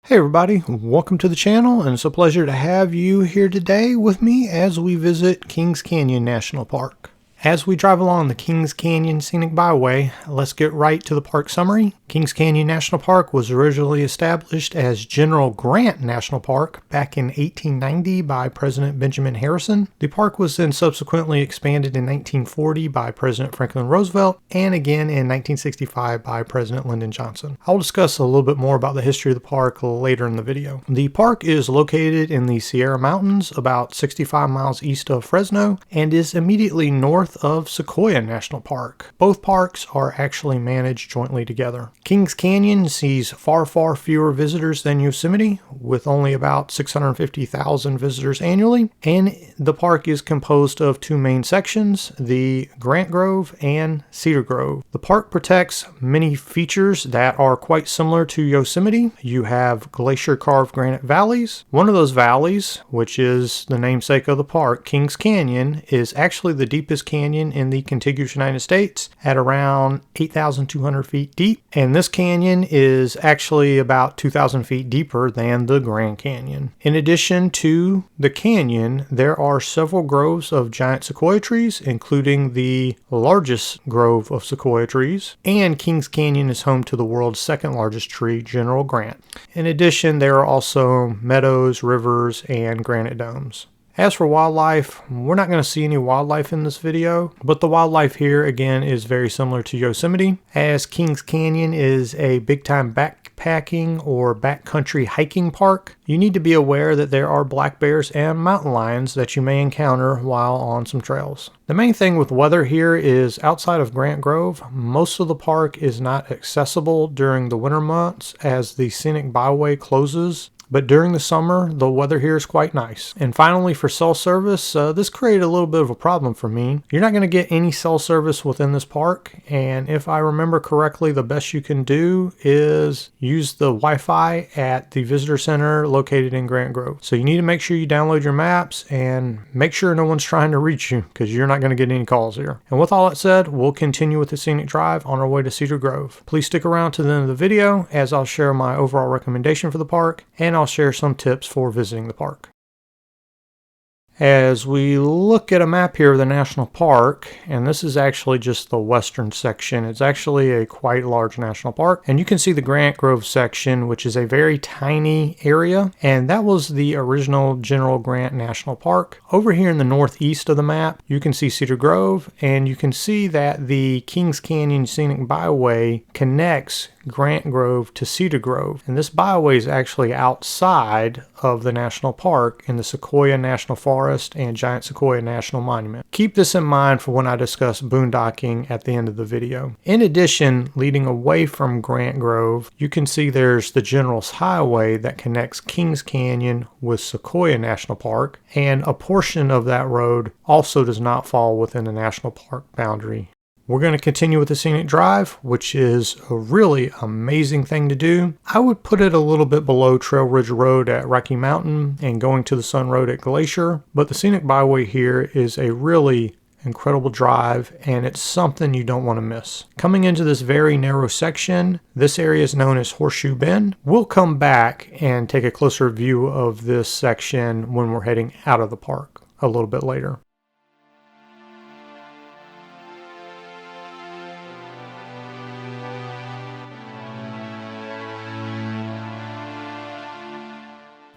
Hey everybody, welcome to the channel, and it's a pleasure to have you here today with me as we visit Kings Canyon National Park. As we drive along the Kings Canyon Scenic Byway, let's get right to the park summary. Kings Canyon National Park was originally established as General Grant National Park back in 1890 by President Benjamin Harrison. The park was then subsequently expanded in 1940 by President Franklin Roosevelt and again in 1965 by President Lyndon Johnson. I'll discuss a little bit more about the history of the park later in the video. The park is located in the Sierra Mountains about 65 miles east of Fresno and is immediately north of Sequoia National Park. Both parks are actually managed jointly together. Kings Canyon sees far fewer visitors than Yosemite, with only about 650,000 visitors annually, and the park is composed of two main sections, the Grant Grove and Cedar Grove. The park protects many features that are quite similar to Yosemite. You have glacier-carved granite valleys. One of those valleys, which is the namesake of the park, Kings Canyon, is actually the deepest canyon in the contiguous United States at around 8,200 feet deep, and this canyon is actually about 2,000 feet deeper than the Grand Canyon. In addition to the canyon, there are several groves of giant sequoia trees, including the largest grove of sequoia trees, and Kings Canyon is home to the world's second largest tree, General Grant. In addition, there are also meadows, rivers, and granite domes. As for wildlife, we're not going to see any wildlife in this video, but the wildlife here again is very similar to Yosemite, as Kings Canyon is a big-time backpacking or backcountry hiking park. You need to be aware that there are black bears and mountain lions that you may encounter while on some trails. The main thing with weather here is outside of Grant Grove, most of the park is not accessible during the winter months as the Scenic Byway closes. But during the summer, the weather here is quite nice. And finally, for cell service, this created a little bit of a problem for me. You're not going to get any cell service within this park. And if I remember correctly, the best you can do is use the Wi-Fi at the visitor center located in Grant Grove. So you need to make sure you download your maps and make sure no one's trying to reach you, because you're not going to get any calls here. And with all that said, we'll continue with the Scenic Drive on our way to Cedar Grove. Please stick around to the end of the video as I'll share my overall recommendation for the park, and I'll share some tips for visiting the park. As we look at a map here of the national park, and this is actually just the western section, it's actually a quite large national park, and you can see the Grant Grove section, which is a very tiny area, and that was the original General Grant National Park. Over here in the northeast of the map, you can see Cedar Grove, and you can see that the Kings Canyon Scenic Byway connects Grant Grove to Cedar Grove, and this byway is actually outside of the national park in the Sequoia National Forest and Giant Sequoia National Monument. Keep this in mind for when I discuss boondocking at the end of the video. In addition, leading away from Grant Grove, you can see there's the General's Highway that connects Kings Canyon with Sequoia National Park, and a portion of that road also does not fall within the national park boundary. We're going to continue with the Scenic Drive, which is a really amazing thing to do. I would put it a little bit below Trail Ridge Road at Rocky Mountain and Going to the Sun Road at Glacier, but the Scenic Byway here is a really incredible drive, and it's something you don't want to miss. Coming into this very narrow section, this area is known as Horseshoe Bend. We'll come back and take a closer view of this section when we're heading out of the park a little bit later.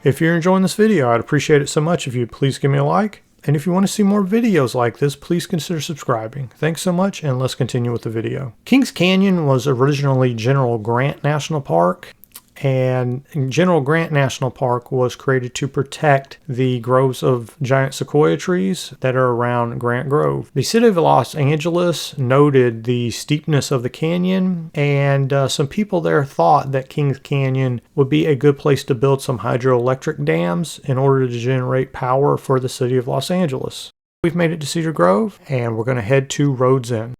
If you're enjoying this video, I'd appreciate it so much if you'd please give me a like. And if you want to see more videos like this, please consider subscribing. Thanks so much, and let's continue with the video. Kings Canyon was originally General Grant National Park, and General Grant National Park was created to protect the groves of giant sequoia trees that are around Grant Grove. The city of Los Angeles noted the steepness of the canyon, and some people there thought that Kings Canyon would be a good place to build some hydroelectric dams in order to generate power for the city of Los Angeles. We've made it to Cedar Grove, and we're going to head to Roads End.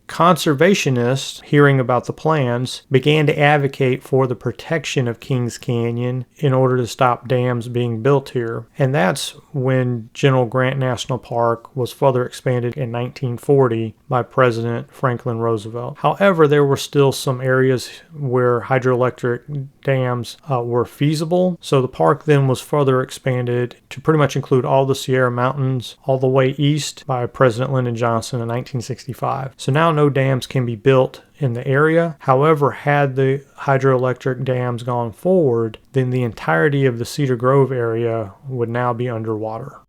Conservationists, hearing about the plans, began to advocate for the protection of Kings Canyon in order to stop dams being built here. And that's when General Grant National Park was further expanded in 1940 by President Franklin Roosevelt. However, there were still some areas where hydroelectric dams were feasible, so the park then was further expanded to pretty much include all the Sierra Mountains all the way east by President Lyndon Johnson in 1965. So now no dams can be built in the area. However, had the hydroelectric dams gone forward, then the entirety of the Cedar Grove area would now be underwater.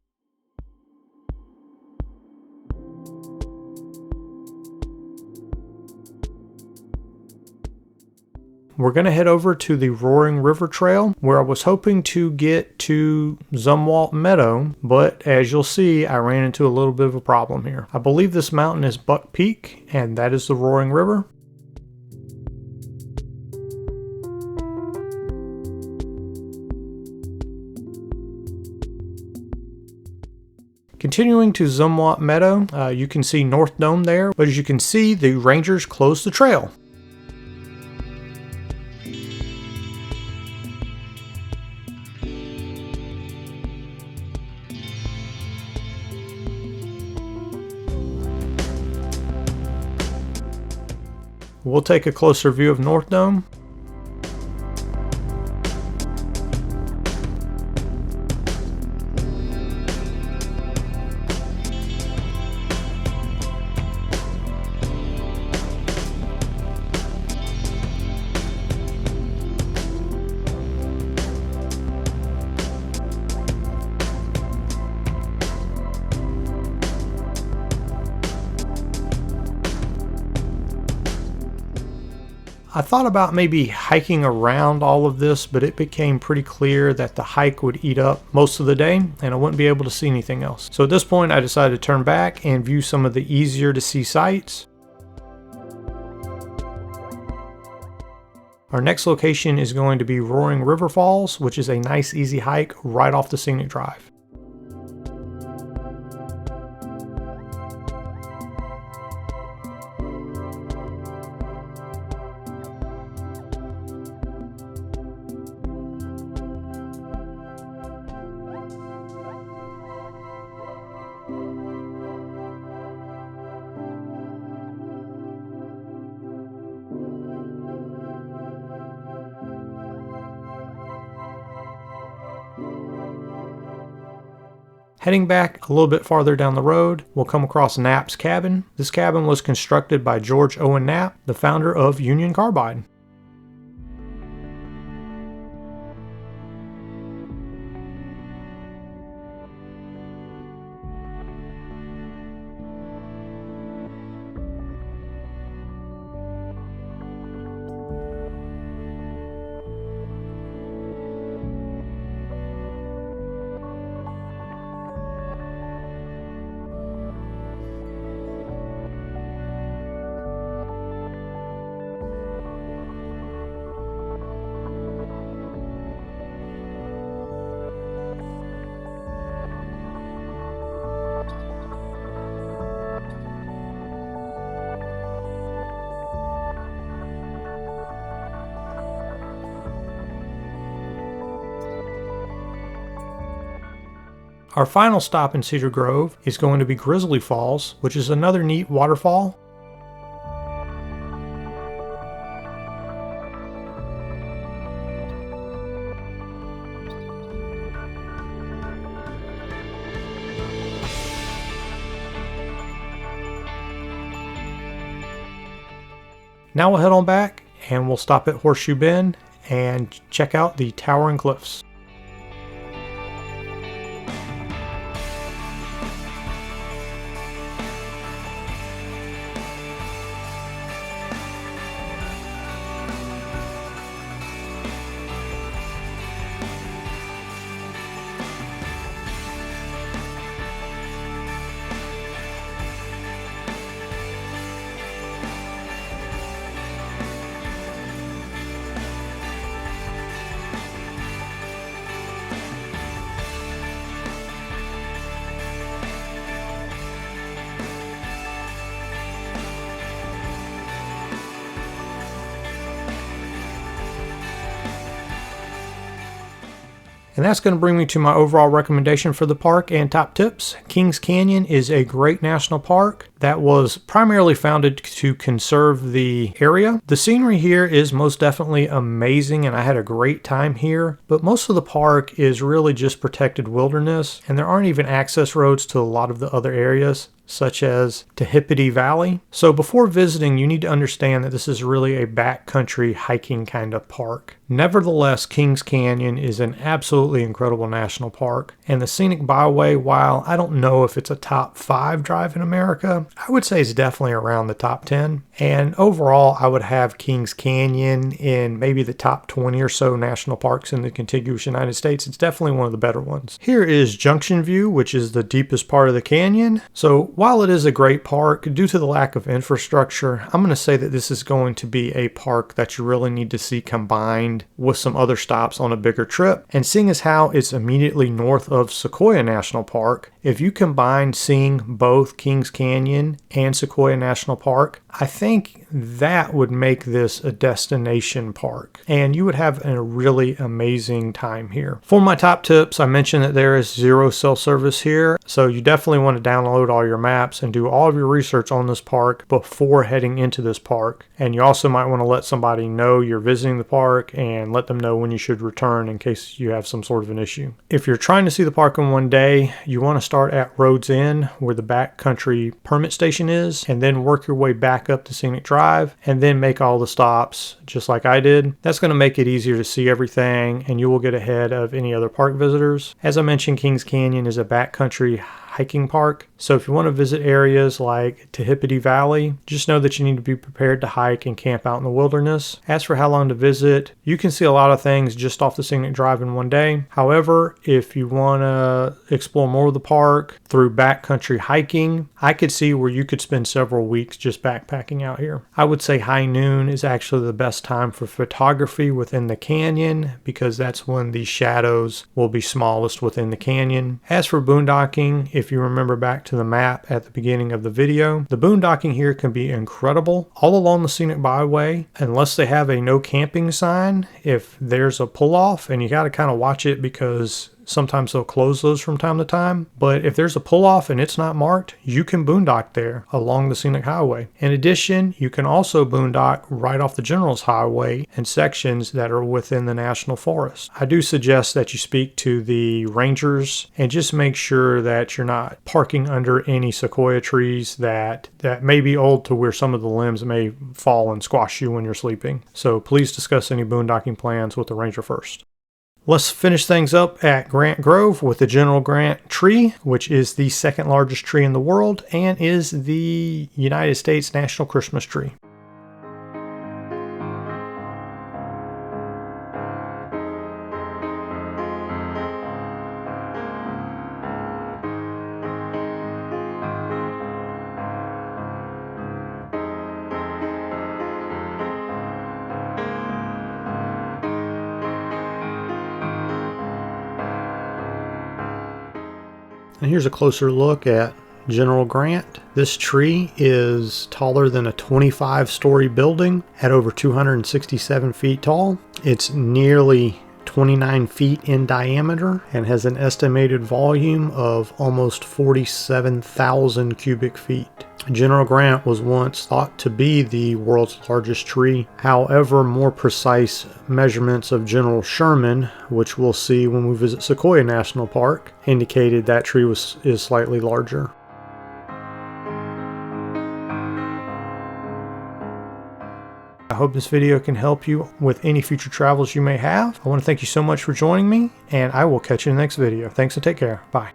We're going to head over to the Roaring River Trail, where I was hoping to get to Zumwalt Meadow, but as you'll see, I ran into a little bit of a problem here. I believe this mountain is Buck Peak, and that is the Roaring River. Continuing to Zumwalt Meadow, you can see North Dome there, but as you can see, the rangers closed the trail. We'll take a closer view of North Dome. I thought about maybe hiking around all of this, but it became pretty clear that the hike would eat up most of the day and I wouldn't be able to see anything else. So at this point, I decided to turn back and view some of the easier to see sights. Our next location is going to be Roaring River Falls, which is a nice easy hike right off the Scenic Drive. Heading back a little bit farther down the road, we'll come across Knapp's cabin. This cabin was constructed by George Owen Knapp, the founder of Union Carbide. Our final stop in Cedar Grove is going to be Grizzly Falls, which is another neat waterfall. Now we'll head on back and we'll stop at Horseshoe Bend and check out the towering cliffs. And that's going to bring me to my overall recommendation for the park and top tips. Kings Canyon is a great national park that was primarily founded to conserve the area. The scenery here is most definitely amazing, and I had a great time here, but most of the park is really just protected wilderness, and there aren't even access roads to a lot of the other areas, such as Tehipite Valley. So before visiting, you need to understand that this is really a backcountry hiking kind of park. Nevertheless, Kings Canyon is an absolutely incredible national park, and the Scenic Byway, while I don't know if it's a top 5 drive in America, I would say it's definitely around the top 10. And overall, I would have Kings Canyon in maybe the top 20 or so national parks in the contiguous United States. It's definitely one of the better ones. Here is Junction View, which is the deepest part of the canyon. So while it is a great park, due to the lack of infrastructure, I'm going to say that this is going to be a park that you really need to see combined with some other stops on a bigger trip. And seeing as how it's immediately north of Sequoia National Park, if you combine seeing both Kings Canyon and Sequoia National Park, I think that would make this a destination park, and you would have a really amazing time here. For my top tips, I mentioned that there is 0 cell service here, so you definitely want to download all your maps and do all of your research on this park before heading into this park. And you also might want to let somebody know you're visiting the park and let them know when you should return in case you have some sort of an issue. If you're trying to see the park in one day, you want to start at Rhodes End, where the backcountry permit station is, and then work your way back up to Scenic Drive, and then make all the stops just like I did. That's going to make it easier to see everything, and you will get ahead of any other park visitors. As I mentioned, Kings Canyon is a backcountry hiking park, so if you want to visit areas like Tehipite Valley, just know that you need to be prepared to hike and camp out in the wilderness. As for how long to visit, you can see a lot of things just off the Scenic Drive in one day. However, if you want to explore more of the park through backcountry hiking, I could see where you could spend several weeks just backpacking out here. I would say high noon is actually the best time for photography within the canyon, because that's when the shadows will be smallest within the canyon. As for boondocking, if you remember back to the map at the beginning of the video, the boondocking here can be incredible. All along the Scenic Byway, unless they have a no camping sign, if there's a pull-off, and you got to kind of watch it because sometimes they'll close those from time to time. But if there's a pull-off and it's not marked, you can boondock there along the Scenic Highway. In addition, you can also boondock right off the General's Highway in sections that are within the National Forest. I do suggest that you speak to the rangers and just make sure that you're not parking under any sequoia trees that may be old to where some of the limbs may fall and squash you when you're sleeping. So please discuss any boondocking plans with the ranger first. Let's finish things up at Grant Grove with the General Grant tree, which is the second largest tree in the world and is the United States National Christmas Tree. And here's a closer look at General Grant. This tree is taller than a 25-story building at over 267 feet tall. It's nearly 29 feet in diameter and has an estimated volume of almost 47,000 cubic feet. General Grant was once thought to be the world's largest tree. However, more precise measurements of General Sherman, which we'll see when we visit Sequoia National Park, indicated that tree is slightly larger. I hope this video can help you with any future travels you may have. I want to thank you so much for joining me, and I will catch you in the next video. Thanks and take care. Bye.